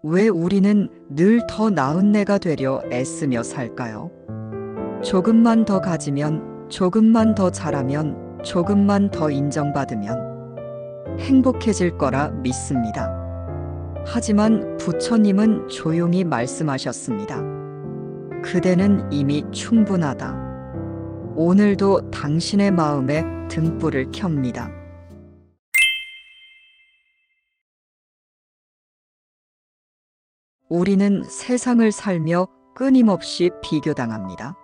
왜 우리는 늘 더 나은 내가 되려 애쓰며 살까요? 조금만 더 가지면, 조금만 더 잘하면, 조금만 더 인정받으면 행복해질 거라 믿습니다. 하지만 부처님은 조용히 말씀하셨습니다. 그대는 이미 충분하다. 오늘도 당신의 마음에 등불을 켭니다. 우리는 세상을 살며 끊임없이 비교당합니다.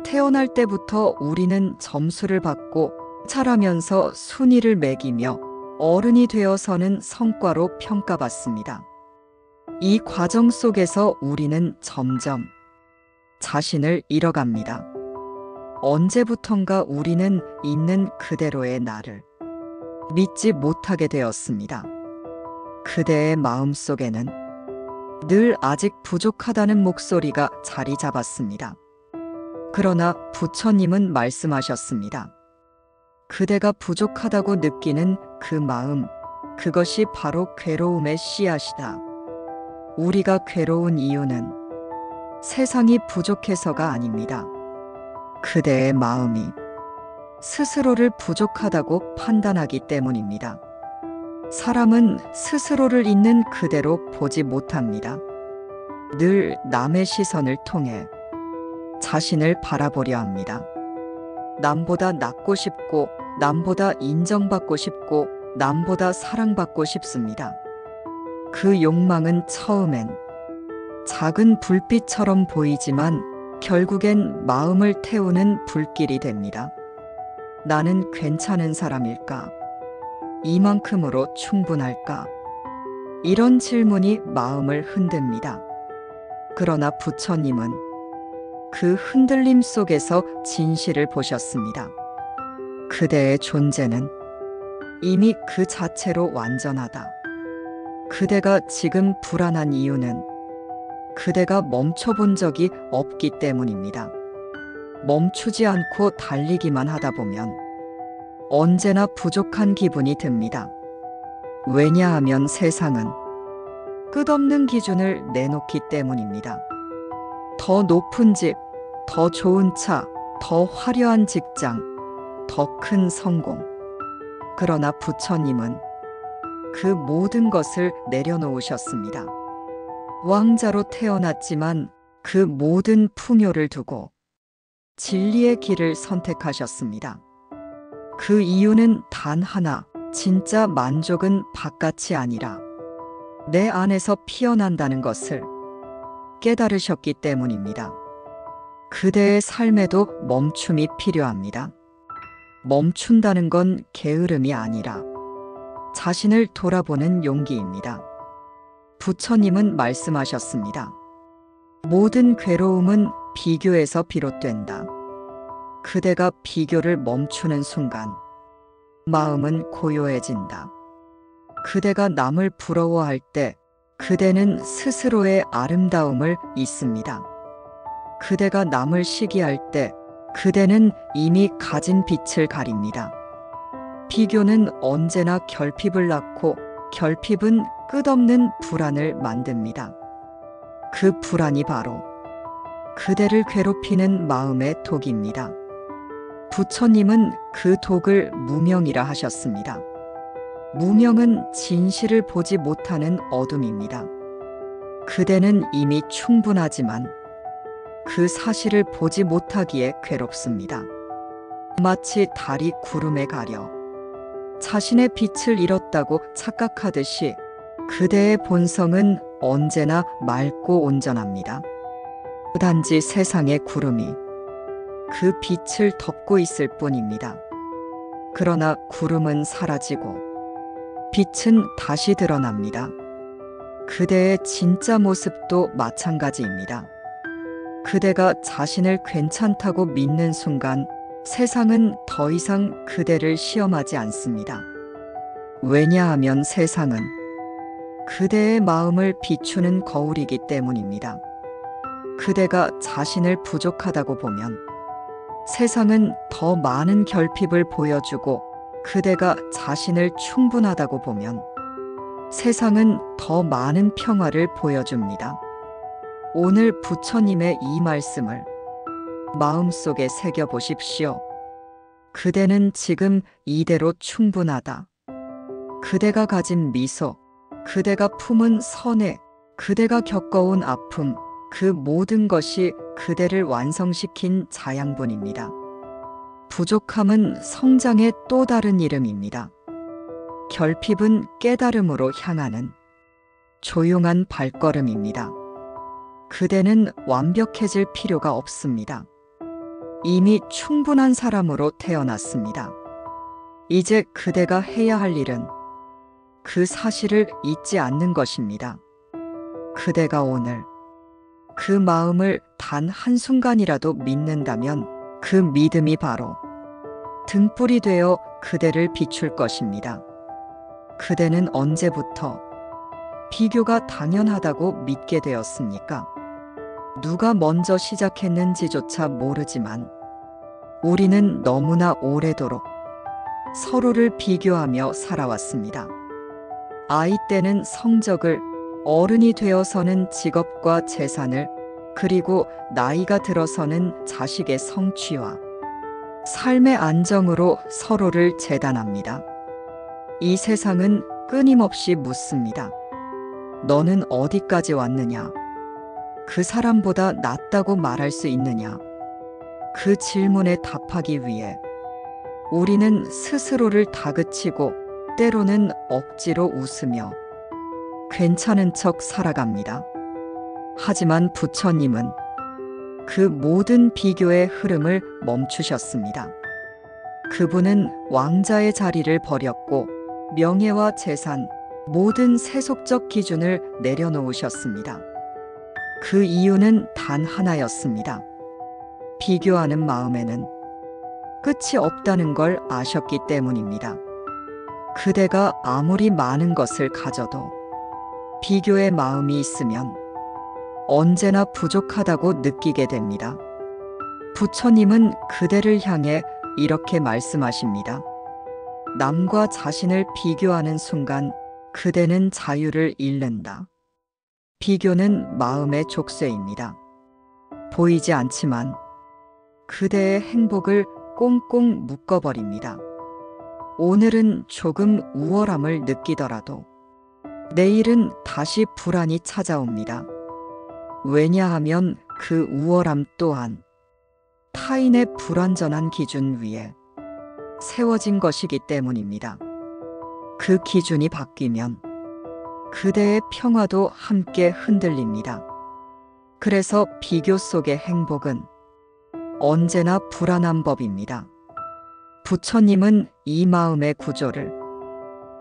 태어날 때부터 우리는 점수를 받고 자라면서 순위를 매기며 어른이 되어서는 성과로 평가받습니다. 이 과정 속에서 우리는 점점 자신을 잃어갑니다. 언제부턴가 우리는 있는 그대로의 나를 믿지 못하게 되었습니다. 그대의 마음속에는 늘 아직 부족하다는 목소리가 자리 잡았습니다. 그러나 부처님은 말씀하셨습니다. 그대가 부족하다고 느끼는 그 마음, 그것이 바로 괴로움의 씨앗이다. 우리가 괴로운 이유는 세상이 부족해서가 아닙니다. 그대의 마음이 스스로를 부족하다고 판단하기 때문입니다. 사람은 스스로를 있는 그대로 보지 못합니다. 늘 남의 시선을 통해 자신을 바라보려 합니다. 남보다 낫고 싶고, 남보다 인정받고 싶고, 남보다 사랑받고 싶습니다. 그 욕망은 처음엔 작은 불빛처럼 보이지만 결국엔 마음을 태우는 불길이 됩니다. 나는 괜찮은 사람일까? 이만큼으로 충분할까? 이런 질문이 마음을 흔듭니다. 그러나 부처님은 그 흔들림 속에서 진실을 보셨습니다. 그대의 존재는 이미 그 자체로 완전하다. 그대가 지금 불안한 이유는 그대가 멈춰본 적이 없기 때문입니다. 멈추지 않고 달리기만 하다 보면 언제나 부족한 기분이 듭니다. 왜냐하면 세상은 끝없는 기준을 내놓기 때문입니다. 더 높은 집, 더 좋은 차, 더 화려한 직장, 더 큰 성공. 그러나 부처님은 그 모든 것을 내려놓으셨습니다. 왕자로 태어났지만 그 모든 풍요를 두고 진리의 길을 선택하셨습니다. 그 이유는 단 하나, 진짜 만족은 바깥이 아니라 내 안에서 피어난다는 것을 깨달으셨기 때문입니다. 그대의 삶에도 멈춤이 필요합니다. 멈춘다는 건 게으름이 아니라 자신을 돌아보는 용기입니다. 부처님은 말씀하셨습니다. 모든 괴로움은 비교에서 비롯된다. 그대가 비교를 멈추는 순간 마음은 고요해진다. 그대가 남을 부러워할 때 그대는 스스로의 아름다움을 잊습니다. 그대가 남을 시기할 때 그대는 이미 가진 빛을 가립니다. 비교는 언제나 결핍을 낳고 결핍은 끝없는 불안을 만듭니다. 그 불안이 바로 그대를 괴롭히는 마음의 독입니다. 부처님은 그 독을 무명이라 하셨습니다. 무명은 진실을 보지 못하는 어둠입니다. 그대는 이미 충분하지만 그 사실을 보지 못하기에 괴롭습니다. 마치 달이 구름에 가려 자신의 빛을 잃었다고 착각하듯이 그대의 본성은 언제나 맑고 온전합니다. 단지 세상의 구름이 그 빛을 덮고 있을 뿐입니다. 그러나 구름은 사라지고 빛은 다시 드러납니다. 그대의 진짜 모습도 마찬가지입니다. 그대가 자신을 괜찮다고 믿는 순간 세상은 더 이상 그대를 시험하지 않습니다. 왜냐하면 세상은 그대의 마음을 비추는 거울이기 때문입니다. 그대가 자신을 부족하다고 보면 세상은 더 많은 결핍을 보여주고 그대가 자신을 충분하다고 보면 세상은 더 많은 평화를 보여줍니다. 오늘 부처님의 이 말씀을 마음속에 새겨보십시오. 그대는 지금 이대로 충분하다. 그대가 가진 미소, 그대가 품은 선해, 그대가 겪어온 아픔, 그 모든 것이 그대를 완성시킨 자양분입니다. 부족함은 성장의 또 다른 이름입니다. 결핍은 깨달음으로 향하는 조용한 발걸음입니다. 그대는 완벽해질 필요가 없습니다. 이미 충분한 사람으로 태어났습니다. 이제 그대가 해야 할 일은 그 사실을 잊지 않는 것입니다. 그대가 오늘 그 마음을 단 한순간이라도 믿는다면 그 믿음이 바로 등불이 되어 그대를 비출 것입니다. 그대는 언제부터 비교가 당연하다고 믿게 되었습니까? 누가 먼저 시작했는지조차 모르지만 우리는 너무나 오래도록 서로를 비교하며 살아왔습니다. 아이 때는 성적을, 어른이 되어서는 직업과 재산을, 그리고 나이가 들어서는 자식의 성취와 삶의 안정으로 서로를 재단합니다. 이 세상은 끊임없이 묻습니다. 너는 어디까지 왔느냐? 그 사람보다 낫다고 말할 수 있느냐? 그 질문에 답하기 위해 우리는 스스로를 다그치고 때로는 억지로 웃으며 괜찮은 척 살아갑니다. 하지만 부처님은 그 모든 비교의 흐름을 멈추셨습니다. 그분은 왕자의 자리를 버렸고 명예와 재산, 모든 세속적 기준을 내려놓으셨습니다. 그 이유는 단 하나였습니다. 비교하는 마음에는 끝이 없다는 걸 아셨기 때문입니다. 그대가 아무리 많은 것을 가져도 비교의 마음이 있으면 언제나 부족하다고 느끼게 됩니다. 부처님은 그대를 향해 이렇게 말씀하십니다. 남과 자신을 비교하는 순간 그대는 자유를 잃는다. 비교는 마음의 족쇄입니다. 보이지 않지만 그대의 행복을 꽁꽁 묶어버립니다. 오늘은 조금 우월함을 느끼더라도 내일은 다시 불안이 찾아옵니다. 왜냐하면 그 우월함 또한 타인의 불완전한 기준 위에 세워진 것이기 때문입니다. 그 기준이 바뀌면 그대의 평화도 함께 흔들립니다. 그래서 비교 속의 행복은 언제나 불안한 법입니다. 부처님은 이 마음의 구조를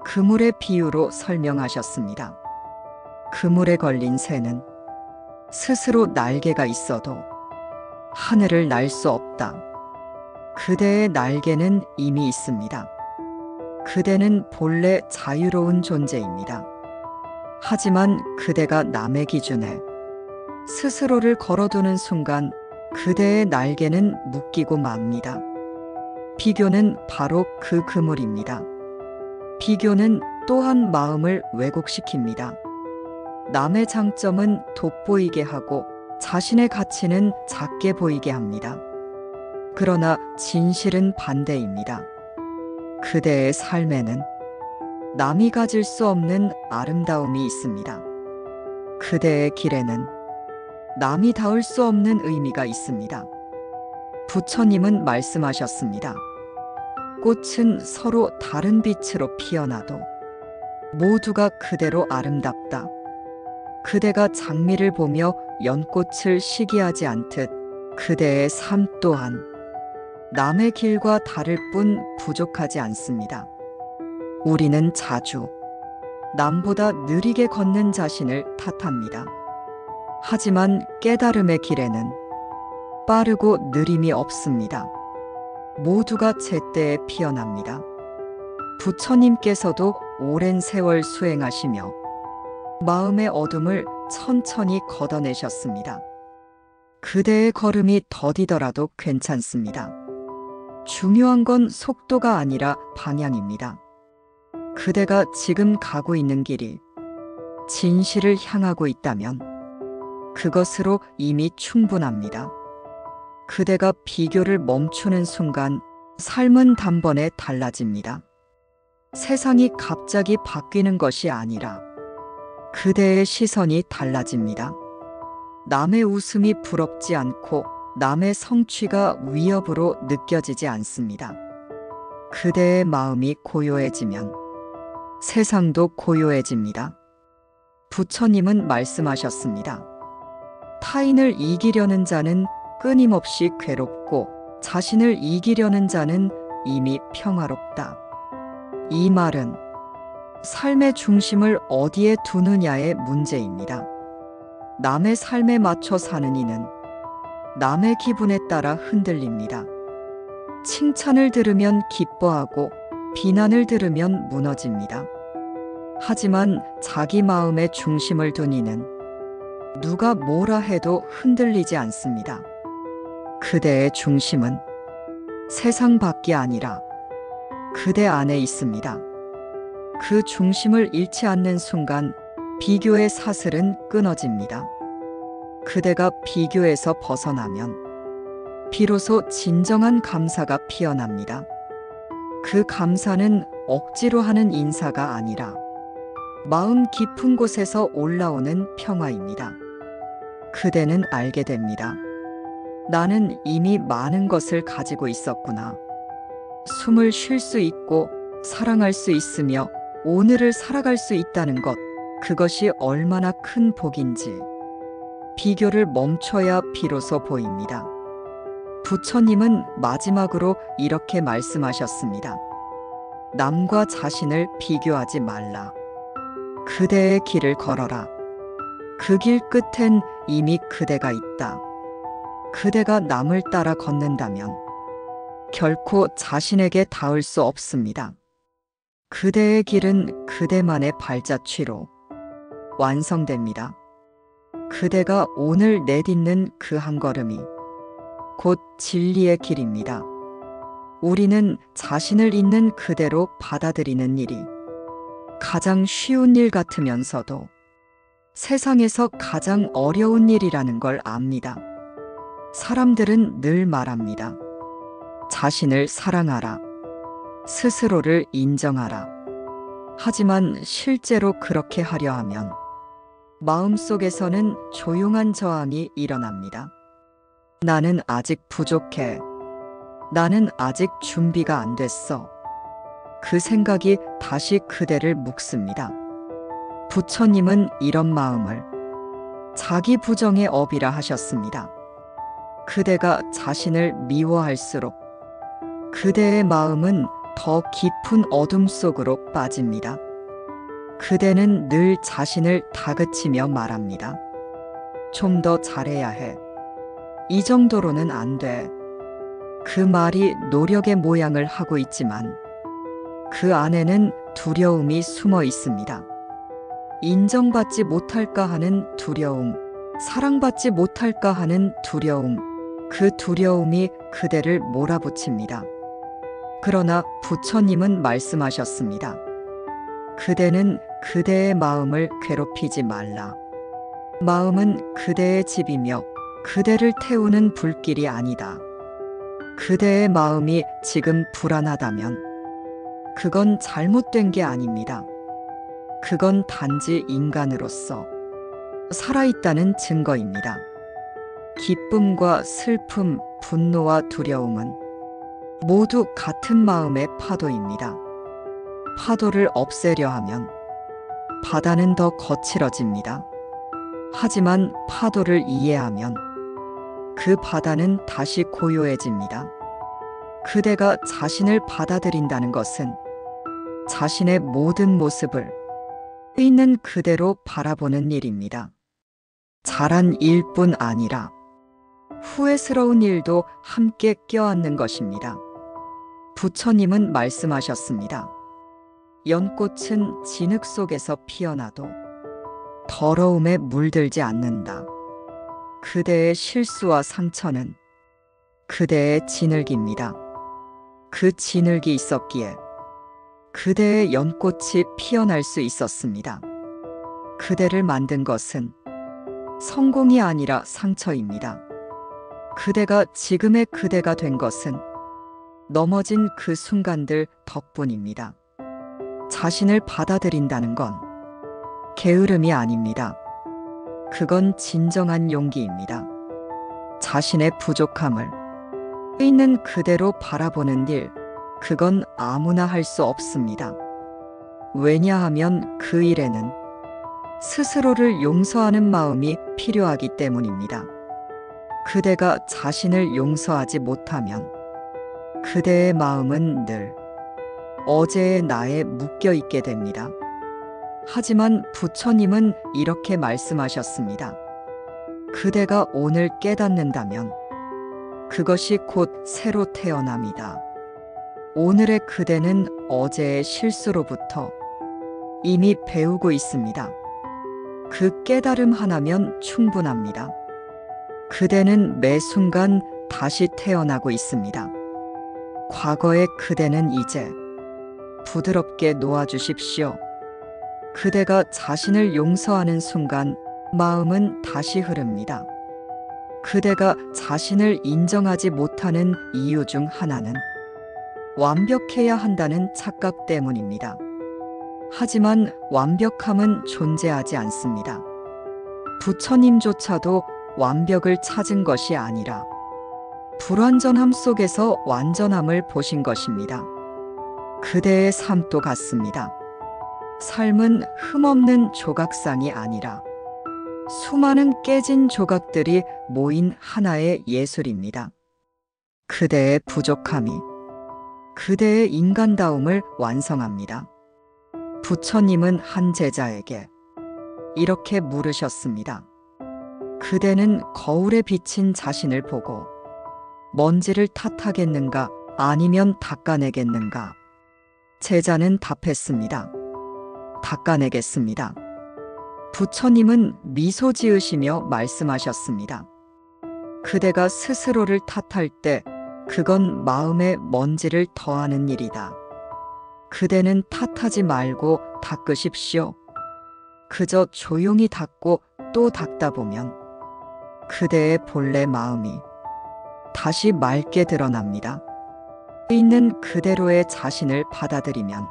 그물의 비유로 설명하셨습니다. 그물에 걸린 새는 스스로 날개가 있어도 하늘을 날 수 없다. 그대의 날개는 이미 있습니다. 그대는 본래 자유로운 존재입니다. 하지만 그대가 남의 기준에 스스로를 걸어두는 순간 그대의 날개는 묶이고 맙니다. 비교는 바로 그 그물입니다. 비교는 또한 마음을 왜곡시킵니다. 남의 장점은 돋보이게 하고 자신의 가치는 작게 보이게 합니다. 그러나 진실은 반대입니다. 그대의 삶에는 남이 가질 수 없는 아름다움이 있습니다. 그대의 길에는 남이 닿을 수 없는 의미가 있습니다. 부처님은 말씀하셨습니다. 꽃은 서로 다른 빛으로 피어나도 모두가 그대로 아름답다. 그대가 장미를 보며 연꽃을 시기하지 않듯 그대의 삶 또한 남의 길과 다를 뿐 부족하지 않습니다. 우리는 자주 남보다 느리게 걷는 자신을 탓합니다. 하지만 깨달음의 길에는 빠르고 느림이 없습니다. 모두가 제때에 피어납니다. 부처님께서도 오랜 세월 수행하시며 마음의 어둠을 천천히 걷어내셨습니다. 그대의 걸음이 더디더라도 괜찮습니다. 중요한 건 속도가 아니라 방향입니다. 그대가 지금 가고 있는 길이 진실을 향하고 있다면 그것으로 이미 충분합니다. 그대가 비교를 멈추는 순간 삶은 단번에 달라집니다. 세상이 갑자기 바뀌는 것이 아니라 그대의 시선이 달라집니다. 남의 웃음이 부럽지 않고 남의 성취가 위협으로 느껴지지 않습니다. 그대의 마음이 고요해지면 세상도 고요해집니다. 부처님은 말씀하셨습니다. 타인을 이기려는 자는 끊임없이 괴롭고 자신을 이기려는 자는 이미 평화롭다. 이 말은 삶의 중심을 어디에 두느냐의 문제입니다. 남의 삶에 맞춰 사는 이는 남의 기분에 따라 흔들립니다. 칭찬을 들으면 기뻐하고 비난을 들으면 무너집니다. 하지만 자기 마음의 중심을 둔 이는 누가 뭐라 해도 흔들리지 않습니다. 그대의 중심은 세상 밖이 아니라 그대 안에 있습니다. 그 중심을 잃지 않는 순간 비교의 사슬은 끊어집니다. 그대가 비교에서 벗어나면 비로소 진정한 감사가 피어납니다. 그 감사는 억지로 하는 인사가 아니라 마음 깊은 곳에서 올라오는 평화입니다. 그대는 알게 됩니다. 나는 이미 많은 것을 가지고 있었구나. 숨을 쉴 수 있고 사랑할 수 있으며 오늘을 살아갈 수 있다는 것, 그것이 얼마나 큰 복인지 비교를 멈춰야 비로소 보입니다. 부처님은 마지막으로 이렇게 말씀하셨습니다. 남과 자신을 비교하지 말라. 그대의 길을 걸어라. 그 길 끝엔 이미 그대가 있다. 그대가 남을 따라 걷는다면 결코 자신에게 닿을 수 없습니다. 그대의 길은 그대만의 발자취로 완성됩니다. 그대가 오늘 내딛는 그 한 걸음이 곧 진리의 길입니다. 우리는 자신을 있는 그대로 받아들이는 일이 가장 쉬운 일 같으면서도 세상에서 가장 어려운 일이라는 걸 압니다. 사람들은 늘 말합니다. 자신을 사랑하라. 스스로를 인정하라. 하지만 실제로 그렇게 하려 하면 마음속에서는 조용한 저항이 일어납니다. 나는 아직 부족해. 나는 아직 준비가 안 됐어. 그 생각이 다시 그대를 묶습니다. 부처님은 이런 마음을 자기 부정의 업이라 하셨습니다. 그대가 자신을 미워할수록 그대의 마음은 더 깊은 어둠 속으로 빠집니다. 그대는 늘 자신을 다그치며 말합니다. 좀 더 잘해야 해. 이 정도로는 안 돼. 그 말이 노력의 모양을 하고 있지만 그 안에는 두려움이 숨어 있습니다. 인정받지 못할까 하는 두려움, 사랑받지 못할까 하는 두려움, 그 두려움이 그대를 몰아붙입니다. 그러나 부처님은 말씀하셨습니다. 그대는 그대의 마음을 괴롭히지 말라. 마음은 그대의 집이며 그대를 태우는 불길이 아니다. 그대의 마음이 지금 불안하다면 그건 잘못된 게 아닙니다. 그건 단지 인간으로서 살아있다는 증거입니다. 기쁨과 슬픔, 분노와 두려움은 모두 같은 마음의 파도입니다. 파도를 없애려 하면 바다는 더 거칠어집니다. 하지만 파도를 이해하면 그 바다는 다시 고요해집니다. 그대가 자신을 받아들인다는 것은 자신의 모든 모습을 있는 그대로 바라보는 일입니다. 잘한 일뿐 아니라 후회스러운 일도 함께 껴안는 것입니다. 부처님은 말씀하셨습니다. 연꽃은 진흙 속에서 피어나도 더러움에 물들지 않는다. 그대의 실수와 상처는 그대의 진흙입니다. 그 진흙이 있었기에 그대의 연꽃이 피어날 수 있었습니다. 그대를 만든 것은 성공이 아니라 상처입니다. 그대가 지금의 그대가 된 것은 넘어진 그 순간들 덕분입니다. 자신을 받아들인다는 건 게으름이 아닙니다. 그건 진정한 용기입니다. 자신의 부족함을 있는 그대로 바라보는 일, 그건 아무나 할 수 없습니다. 왜냐하면 그 일에는 스스로를 용서하는 마음이 필요하기 때문입니다. 그대가 자신을 용서하지 못하면 그대의 마음은 늘 어제의 나에 묶여 있게 됩니다. 하지만 부처님은 이렇게 말씀하셨습니다. 그대가 오늘 깨닫는다면 그것이 곧 새로 태어납니다. 오늘의 그대는 어제의 실수로부터 이미 배우고 있습니다. 그 깨달음 하나면 충분합니다. 그대는 매 순간 다시 태어나고 있습니다. 과거의 그대는 이제 부드럽게 놓아주십시오. 그대가 자신을 용서하는 순간 마음은 다시 흐릅니다. 그대가 자신을 인정하지 못하는 이유 중 하나는 완벽해야 한다는 착각 때문입니다. 하지만 완벽함은 존재하지 않습니다. 부처님조차도 완벽을 찾은 것이 아니라 불완전함 속에서 완전함을 보신 것입니다. 그대의 삶도 같습니다. 삶은 흠없는 조각상이 아니라 수많은 깨진 조각들이 모인 하나의 예술입니다. 그대의 부족함이 그대의 인간다움을 완성합니다. 부처님은 한 제자에게 이렇게 물으셨습니다. 그대는 거울에 비친 자신을 보고 먼지를 탓하겠는가 아니면 닦아내겠는가? 제자는 답했습니다. 닦아내겠습니다. 부처님은 미소 지으시며 말씀하셨습니다. 그대가 스스로를 탓할 때 그건 마음에 먼지를 더하는 일이다. 그대는 탓하지 말고 닦으십시오. 그저 조용히 닦고 또 닦다 보면 그대의 본래 마음이 다시 맑게 드러납니다. 있는 그대로의 자신을 받아들이면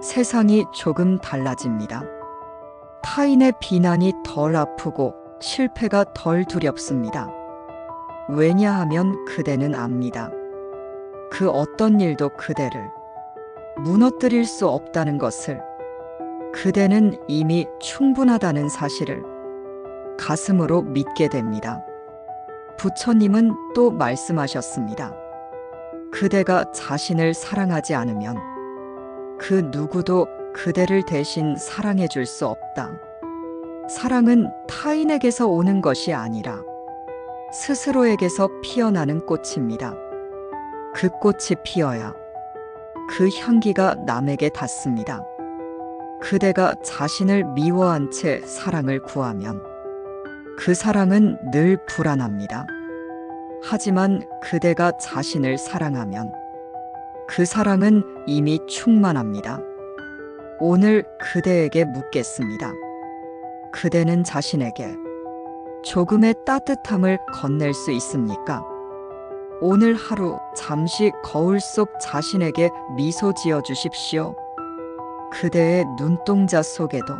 세상이 조금 달라집니다. 타인의 비난이 덜 아프고 실패가 덜 두렵습니다. 왜냐하면 그대는 압니다. 그 어떤 일도 그대를 무너뜨릴 수 없다는 것을, 그대는 이미 충분하다는 사실을 가슴으로 믿게 됩니다. 부처님은 또 말씀하셨습니다. 그대가 자신을 사랑하지 않으면 그 누구도 그대를 대신 사랑해 줄 수 없다. 사랑은 타인에게서 오는 것이 아니라 스스로에게서 피어나는 꽃입니다. 그 꽃이 피어야 그 향기가 남에게 닿습니다. 그대가 자신을 미워한 채 사랑을 구하면 그 사랑은 늘 불안합니다. 하지만 그대가 자신을 사랑하면 그 사랑은 이미 충만합니다. 오늘 그대에게 묻겠습니다. 그대는 자신에게 조금의 따뜻함을 건넬 수 있습니까? 오늘 하루 잠시 거울 속 자신에게 미소 지어 주십시오. 그대의 눈동자 속에도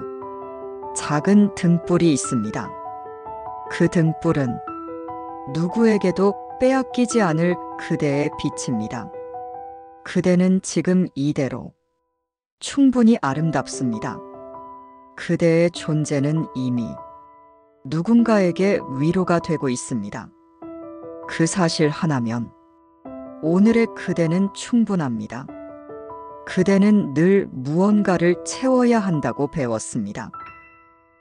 작은 등불이 있습니다. 그 등불은 누구에게도 빼앗기지 않을 그대의 빛입니다. 그대는 지금 이대로 충분히 아름답습니다. 그대의 존재는 이미 누군가에게 위로가 되고 있습니다. 그 사실 하나면 오늘의 그대는 충분합니다. 그대는 늘 무언가를 채워야 한다고 배웠습니다.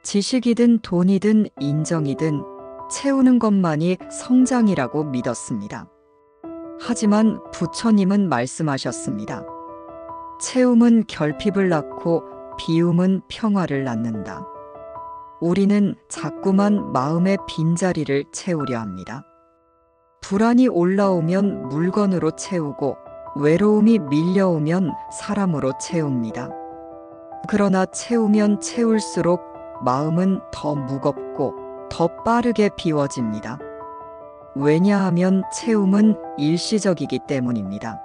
지식이든 돈이든 인정이든 채우는 것만이 성장이라고 믿었습니다. 하지만 부처님은 말씀하셨습니다. 채움은 결핍을 낳고 비움은 평화를 낳는다. 우리는 자꾸만 마음의 빈자리를 채우려 합니다. 불안이 올라오면 물건으로 채우고 외로움이 밀려오면 사람으로 채웁니다. 그러나 채우면 채울수록 마음은 더 무겁고 더 빠르게 비워집니다. 왜냐하면 채움은 일시적이기 때문입니다.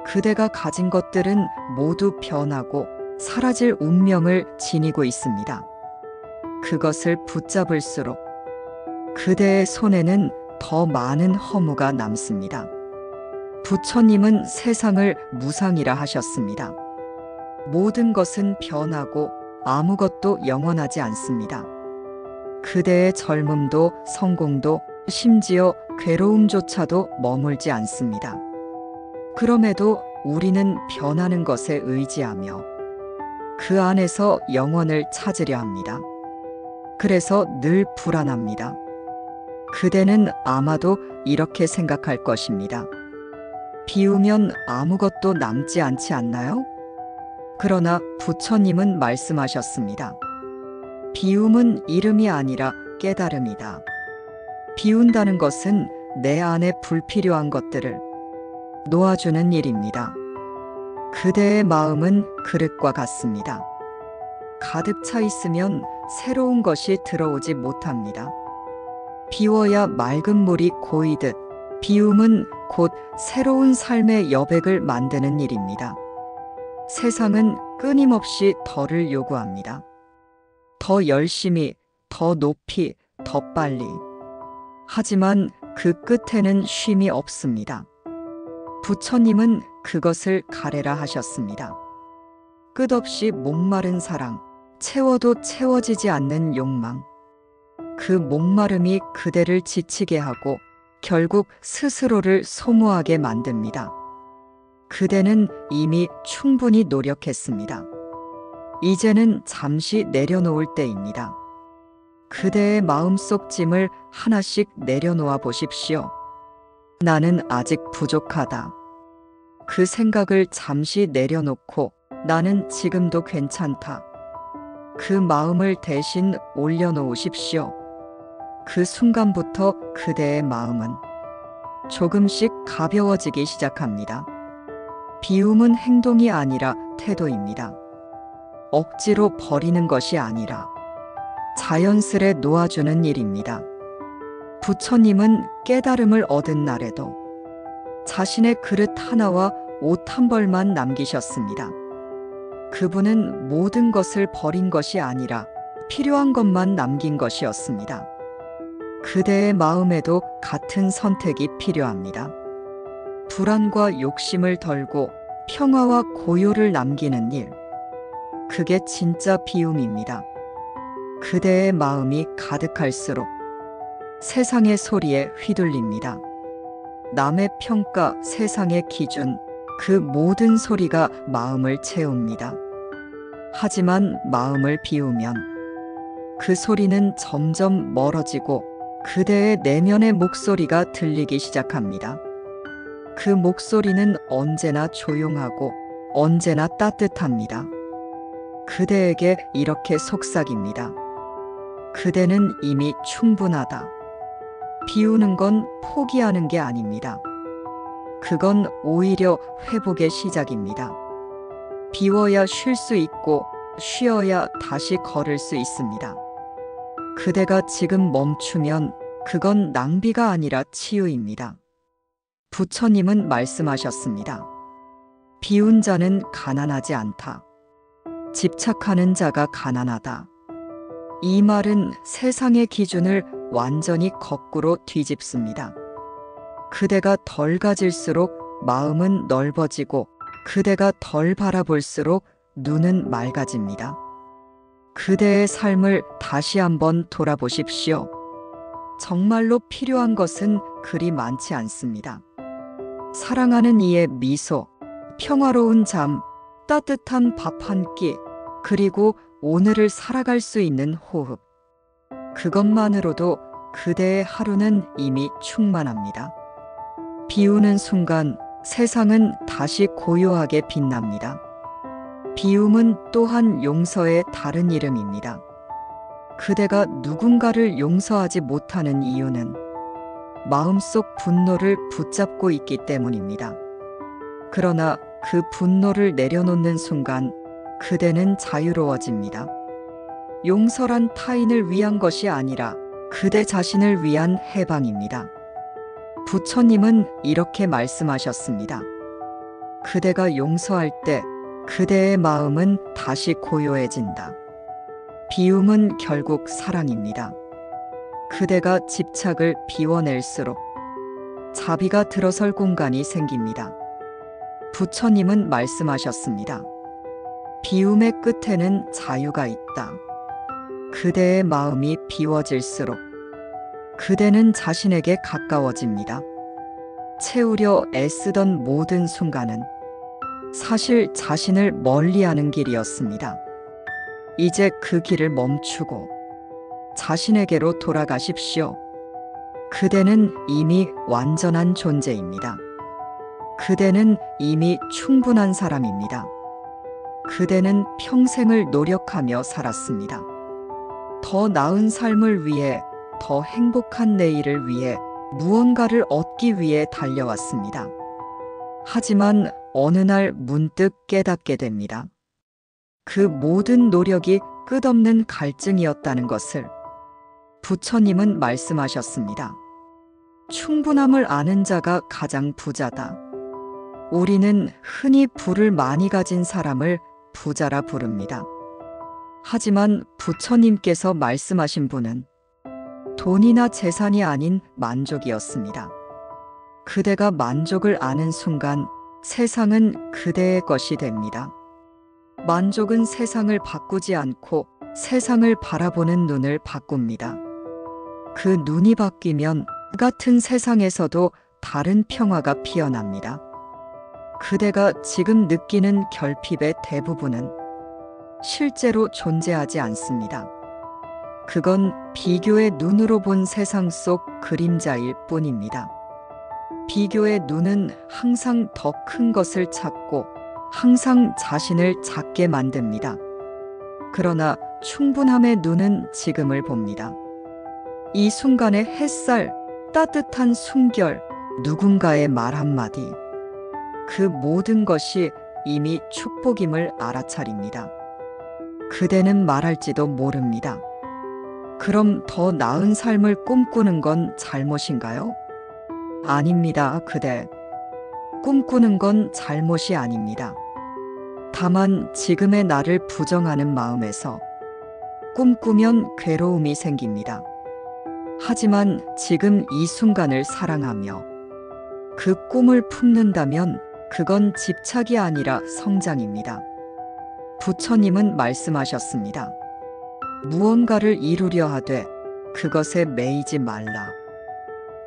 그대가 가진 것들은 모두 변하고 사라질 운명을 지니고 있습니다. 그것을 붙잡을수록 그대의 손에는 더 많은 허무가 남습니다. 부처님은 세상을 무상이라 하셨습니다. 모든 것은 변하고 아무것도 영원하지 않습니다. 그대의 젊음도 성공도 심지어 괴로움조차도 머물지 않습니다. 그럼에도 우리는 변하는 것에 의지하며 그 안에서 영원을 찾으려 합니다. 그래서 늘 불안합니다. 그대는 아마도 이렇게 생각할 것입니다. 비우면 아무것도 남지 않지 않나요? 그러나 부처님은 말씀하셨습니다. 비움은 이름이 아니라 깨달음이다. 비운다는 것은 내 안에 불필요한 것들을 놓아주는 일입니다. 그대의 마음은 그릇과 같습니다. 가득 차 있으면 새로운 것이 들어오지 못합니다. 비워야 맑은 물이 고이듯 비움은 곧 새로운 삶의 여백을 만드는 일입니다. 세상은 끊임없이 더를 요구합니다. 더 열심히, 더 높이, 더 빨리. 하지만 그 끝에는 쉼이 없습니다. 부처님은 그것을 가래라 하셨습니다. 끝없이 목마른 사랑, 채워도 채워지지 않는 욕망. 그 목마름이 그대를 지치게 하고 결국 스스로를 소모하게 만듭니다. 그대는 이미 충분히 노력했습니다. 이제는 잠시 내려놓을 때입니다. 그대의 마음속 짐을 하나씩 내려놓아 보십시오. 나는 아직 부족하다. 그 생각을 잠시 내려놓고 나는 지금도 괜찮다. 그 마음을 대신 올려놓으십시오. 그 순간부터 그대의 마음은 조금씩 가벼워지기 시작합니다. 비움은 행동이 아니라 태도입니다. 억지로 버리는 것이 아니라 자연스레 놓아주는 일입니다. 부처님은 깨달음을 얻은 날에도 자신의 그릇 하나와 옷 한 벌만 남기셨습니다. 그분은 모든 것을 버린 것이 아니라 필요한 것만 남긴 것이었습니다. 그대의 마음에도 같은 선택이 필요합니다. 불안과 욕심을 덜고 평화와 고요를 남기는 일. 그게 진짜 비움입니다. 그대의 마음이 가득할수록 세상의 소리에 휘둘립니다. 남의 평가, 세상의 기준, 그 모든 소리가 마음을 채웁니다. 하지만 마음을 비우면 그 소리는 점점 멀어지고 그대의 내면의 목소리가 들리기 시작합니다. 그 목소리는 언제나 조용하고 언제나 따뜻합니다. 그대에게 이렇게 속삭입니다. 그대는 이미 충분하다. 비우는 건 포기하는 게 아닙니다. 그건 오히려 회복의 시작입니다. 비워야 쉴 수 있고 쉬어야 다시 걸을 수 있습니다. 그대가 지금 멈추면 그건 낭비가 아니라 치유입니다. 부처님은 말씀하셨습니다. 비운 자는 가난하지 않다. 집착하는 자가 가난하다. 이 말은 세상의 기준을 완전히 거꾸로 뒤집습니다. 그대가 덜 가질수록 마음은 넓어지고 그대가 덜 바라볼수록 눈은 맑아집니다. 그대의 삶을 다시 한번 돌아보십시오. 정말로 필요한 것은 그리 많지 않습니다. 사랑하는 이의 미소, 평화로운 잠, 따뜻한 밥 한 끼, 그리고 오늘을 살아갈 수 있는 호흡. 그것만으로도 그대의 하루는 이미 충만합니다. 비우는 순간 세상은 다시 고요하게 빛납니다. 비움은 또한 용서의 다른 이름입니다. 그대가 누군가를 용서하지 못하는 이유는 마음속 분노를 붙잡고 있기 때문입니다. 그러나 그 분노를 내려놓는 순간 그대는 자유로워집니다. 용서란 타인을 위한 것이 아니라 그대 자신을 위한 해방입니다. 부처님은 이렇게 말씀하셨습니다. 그대가 용서할 때 그대의 마음은 다시 고요해진다. 비움은 결국 사랑입니다. 그대가 집착을 비워낼수록 자비가 들어설 공간이 생깁니다. 부처님은 말씀하셨습니다. 비움의 끝에는 자유가 있다. 그대의 마음이 비워질수록 그대는 자신에게 가까워집니다. 채우려 애쓰던 모든 순간은 사실 자신을 멀리하는 길이었습니다. 이제 그 길을 멈추고 자신에게로 돌아가십시오. 그대는 이미 완전한 존재입니다. 그대는 이미 충분한 사람입니다. 그대는 평생을 노력하며 살았습니다. 더 나은 삶을 위해, 더 행복한 내일을 위해, 무언가를 얻기 위해 달려왔습니다. 하지만 어느 날 문득 깨닫게 됩니다. 그 모든 노력이 끝없는 갈증이었다는 것을. 부처님은 말씀하셨습니다. 충분함을 아는 자가 가장 부자다. 우리는 흔히 부를 많이 가진 사람을 부자라 부릅니다. 하지만 부처님께서 말씀하신 분은 돈이나 재산이 아닌 만족이었습니다. 그대가 만족을 아는 순간 세상은 그대의 것이 됩니다. 만족은 세상을 바꾸지 않고 세상을 바라보는 눈을 바꿉니다. 그 눈이 바뀌면 같은 세상에서도 다른 평화가 피어납니다. 그대가 지금 느끼는 결핍의 대부분은 실제로 존재하지 않습니다. 그건 비교의 눈으로 본 세상 속 그림자일 뿐입니다. 비교의 눈은 항상 더 큰 것을 찾고 항상 자신을 작게 만듭니다. 그러나 충분함의 눈은 지금을 봅니다. 이 순간의 햇살, 따뜻한 숨결, 누군가의 말 한마디. 그 모든 것이 이미 축복임을 알아차립니다. 그대는 말할지도 모릅니다. 그럼 더 나은 삶을 꿈꾸는 건 잘못인가요? 아닙니다, 그대. 꿈꾸는 건 잘못이 아닙니다. 다만 지금의 나를 부정하는 마음에서 꿈꾸면 괴로움이 생깁니다. 하지만 지금 이 순간을 사랑하며 그 꿈을 품는다면 그건 집착이 아니라 성장입니다. 부처님은 말씀하셨습니다. 무언가를 이루려 하되 그것에 매이지 말라.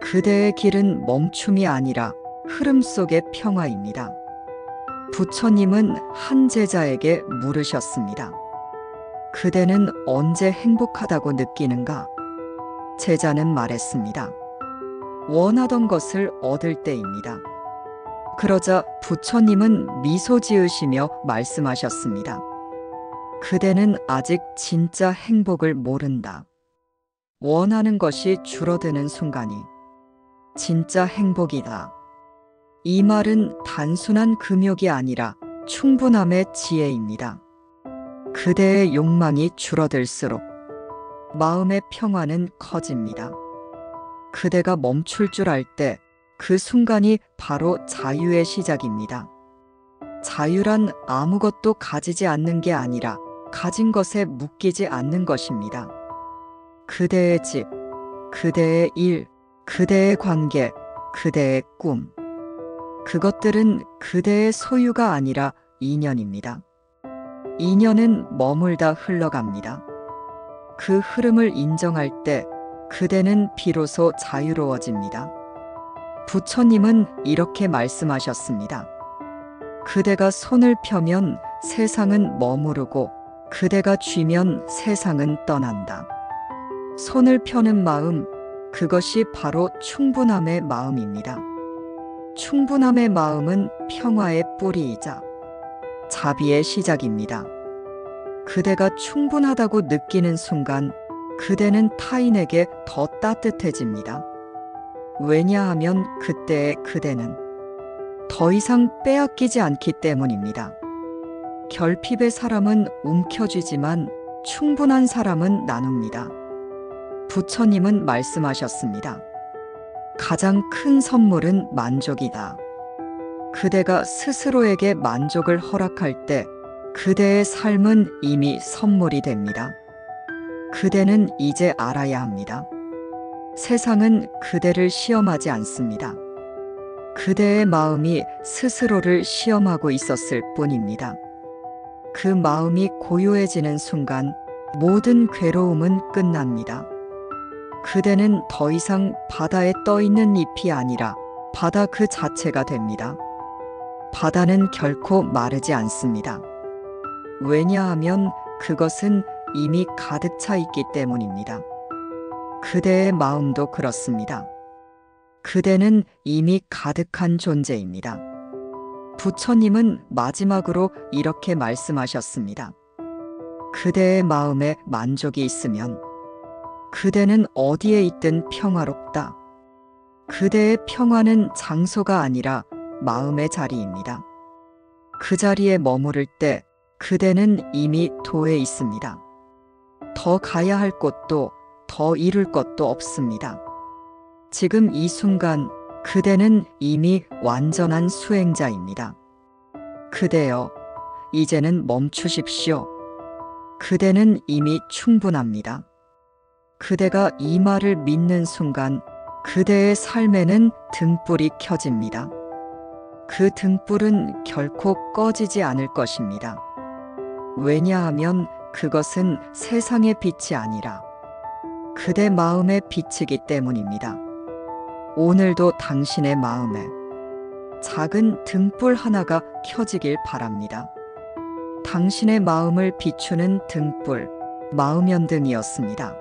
그대의 길은 멈춤이 아니라 흐름 속의 평화입니다. 부처님은 한 제자에게 물으셨습니다. 그대는 언제 행복하다고 느끼는가? 제자는 말했습니다. 원하던 것을 얻을 때입니다. 그러자 부처님은 미소 지으시며 말씀하셨습니다. 그대는 아직 진짜 행복을 모른다. 원하는 것이 줄어드는 순간이 진짜 행복이다. 이 말은 단순한 금욕이 아니라 충분함의 지혜입니다. 그대의 욕망이 줄어들수록 마음의 평화는 커집니다. 그대가 멈출 줄 알 때 그 순간이 바로 자유의 시작입니다. 자유란 아무것도 가지지 않는 게 아니라 가진 것에 묶이지 않는 것입니다. 그대의 집, 그대의 일, 그대의 관계, 그대의 꿈. 그것들은 그대의 소유가 아니라 인연입니다. 인연은 머물다 흘러갑니다. 그 흐름을 인정할 때 그대는 비로소 자유로워집니다. 부처님은 이렇게 말씀하셨습니다. 그대가 손을 펴면 세상은 머무르고 그대가 쥐면 세상은 떠난다. 손을 펴는 마음, 그것이 바로 충분함의 마음입니다. 충분함의 마음은 평화의 뿌리이자 자비의 시작입니다. 그대가 충분하다고 느끼는 순간 그대는 타인에게 더 따뜻해집니다. 왜냐하면 그때의 그대는 더 이상 빼앗기지 않기 때문입니다. 결핍의 사람은 움켜쥐지만 충분한 사람은 나눕니다. 부처님은 말씀하셨습니다. 가장 큰 선물은 만족이다. 그대가 스스로에게 만족을 허락할 때 그대의 삶은 이미 선물이 됩니다. 그대는 이제 알아야 합니다. 세상은 그대를 시험하지 않습니다. 그대의 마음이 스스로를 시험하고 있었을 뿐입니다. 그 마음이 고요해지는 순간 모든 괴로움은 끝납니다. 그대는 더 이상 바다에 떠 있는 잎이 아니라 바다 그 자체가 됩니다. 바다는 결코 마르지 않습니다. 왜냐하면 그것은 이미 가득 차 있기 때문입니다. 그대의 마음도 그렇습니다. 그대는 이미 가득한 존재입니다. 부처님은 마지막으로 이렇게 말씀하셨습니다. 그대의 마음에 만족이 있으면 그대는 어디에 있든 평화롭다. 그대의 평화는 장소가 아니라 마음의 자리입니다. 그 자리에 머무를 때 그대는 이미 도에 있습니다. 더 가야 할 곳도 더 이룰 것도 없습니다. 지금 이 순간 그대는 이미 완전한 수행자입니다. 그대여, 이제는 멈추십시오. 그대는 이미 충분합니다. 그대가 이 말을 믿는 순간 그대의 삶에는 등불이 켜집니다. 그 등불은 결코 꺼지지 않을 것입니다. 왜냐하면 그것은 세상의 빛이 아니라 그대 마음의 빛이기 때문입니다. 오늘도 당신의 마음에 작은 등불 하나가 켜지길 바랍니다. 당신의 마음을 비추는 등불, 마음연등이었습니다.